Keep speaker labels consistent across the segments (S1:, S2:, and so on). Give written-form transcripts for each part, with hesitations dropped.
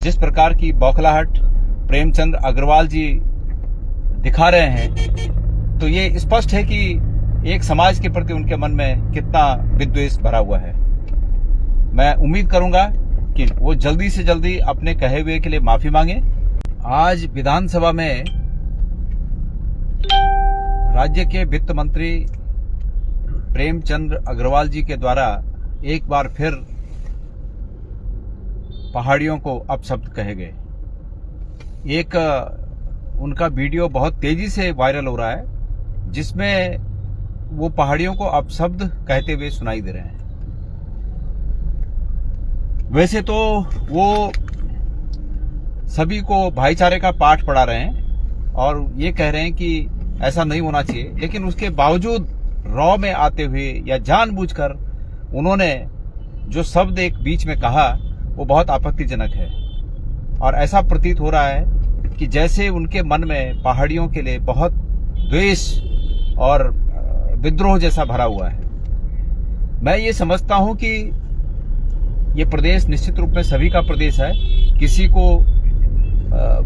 S1: जिस प्रकार की बौखलाहट प्रेमचंद अग्रवाल जी दिखा रहे हैं, तो ये स्पष्ट है कि एक समाज के प्रति उनके मन में कितना विद्वेष भरा हुआ है। मैं उम्मीद करूंगा कि वो जल्दी से जल्दी अपने कहे हुए के लिए माफी मांगे। आज विधानसभा में राज्य के वित्त मंत्री प्रेमचंद अग्रवाल जी के द्वारा एक बार फिर पहाड़ियों को अपशब्द कहे गए। एक उनका वीडियो बहुत तेजी से वायरल हो रहा है, जिसमें वो पहाड़ियों को अपशब्द कहते हुए सुनाई दे रहे हैं। वैसे तो वो सभी को भाईचारे का पाठ पढ़ा रहे हैं और ये कह रहे हैं कि ऐसा नहीं होना चाहिए, लेकिन उसके बावजूद रॉ में आते हुए या जानबूझकर उन्होंने जो शब्द एक बीच में कहा वो बहुत आपत्तिजनक है। और ऐसा प्रतीत हो रहा है कि जैसे उनके मन में पहाड़ियों के लिए बहुत द्वेष और विद्रोह जैसा भरा हुआ है। मैं ये समझता हूं कि ये प्रदेश निश्चित रूप में सभी का प्रदेश है। किसी को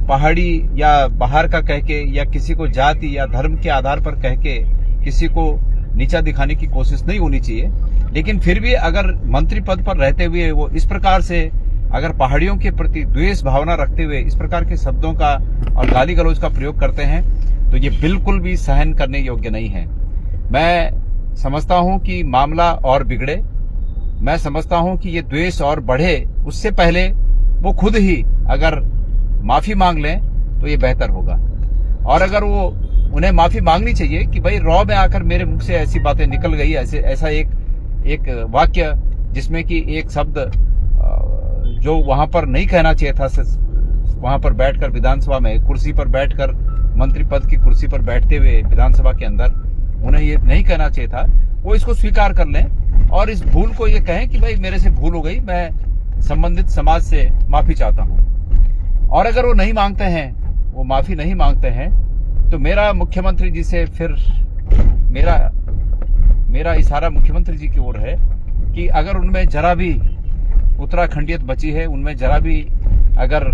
S1: पहाड़ी या बाहर का कह के या किसी को जाति या धर्म के आधार पर कह के किसी को नीचा दिखाने की कोशिश नहीं होनी चाहिए। लेकिन फिर भी अगर मंत्री पद पर रहते हुए वो इस प्रकार से अगर पहाड़ियों के प्रति द्वेष भावना रखते हुए इस प्रकार के शब्दों का और गाली गलौज का प्रयोग करते हैं, तो ये बिल्कुल भी सहन करने योग्य नहीं है। मैं समझता हूं कि मामला और बिगड़े, मैं समझता हूं कि ये द्वेष और बढ़े, उससे पहले वो खुद ही अगर माफी मांग लें तो ये बेहतर होगा। और अगर वो उन्हें माफी मांगनी चाहिए कि भाई रॉ में आकर मेरे मुख से ऐसी बातें निकल गई, ऐसा एक वाक्य जिसमें कि एक शब्द जो वहां पर नहीं कहना चाहिए था, वहां पर बैठकर विधानसभा में कुर्सी पर बैठकर मंत्री पद की कुर्सी पर बैठते हुए विधानसभा के अंदर उन्हें ये नहीं कहना चाहिए था, वो इसको स्वीकार कर लें और इस भूल को ये कहें कि भाई मेरे से भूल हो गई, मैं संबंधित समाज से माफी चाहता हूं। और अगर वो नहीं मांगते हैं, वो माफी नहीं मांगते हैं, तो मेरा मुख्यमंत्री जी से फिर मेरा इशारा मुख्यमंत्री जी की ओर है कि अगर उनमें जरा भी उत्तराखंडियत बची है, उनमें जरा भी अगर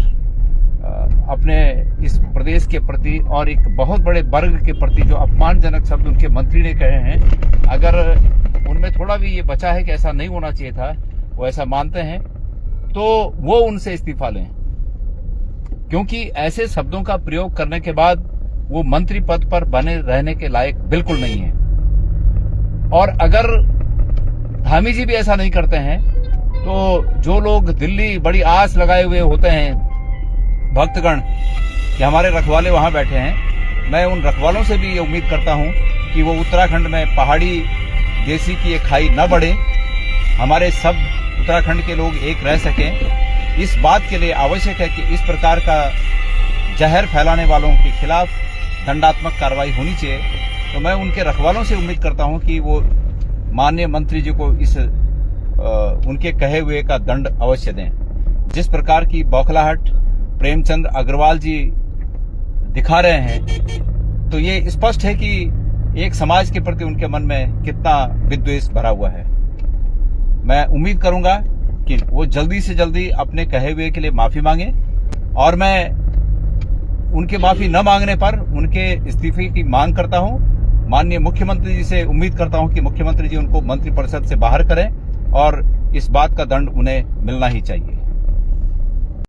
S1: अपने इस प्रदेश के प्रति और एक बहुत बड़े वर्ग के प्रति जो अपमानजनक शब्द उनके मंत्री ने कहे हैं, अगर उनमें थोड़ा भी ये बचा है कि ऐसा नहीं होना चाहिए था, वो ऐसा मानते हैं, तो वो उनसे इस्तीफा लें। क्योंकि ऐसे शब्दों का प्रयोग करने के बाद वो मंत्री पद पर बने रहने के लायक बिल्कुल नहीं है। और अगर धामी जी भी ऐसा नहीं करते हैं, तो जो लोग दिल्ली बड़ी आस लगाए हुए होते हैं भक्तगण कि हमारे रखवाले वहां बैठे हैं, मैं उन रखवालों से भी ये उम्मीद करता हूं कि वो उत्तराखंड में पहाड़ी देसी की एक खाई न बढ़े, हमारे सब उत्तराखंड के लोग एक रह सकें। इस बात के लिए आवश्यक है कि इस प्रकार का जहर फैलाने वालों के खिलाफ दंडात्मक कार्रवाई होनी चाहिए। तो मैं उनके रखवालों से उम्मीद करता हूं कि वो माननीय मंत्री जी को इस उनके कहे हुए का दंड अवश्य दें। जिस प्रकार की बौखलाहट प्रेमचंद अग्रवाल जी दिखा रहे हैं, तो ये स्पष्ट है कि एक समाज के प्रति उनके मन में कितना विद्वेष भरा हुआ है। मैं उम्मीद करूंगा कि वो जल्दी से जल्दी अपने कहे हुए के लिए माफी मांगे और मैं उनके माफी न मांगने पर उनके इस्तीफे की मांग करता हूं। माननीय मुख्यमंत्री जी से उम्मीद करता हूं कि मुख्यमंत्री जी उनको मंत्रिपरिषद से बाहर करें और इस बात का दंड उन्हें मिलना ही चाहिए।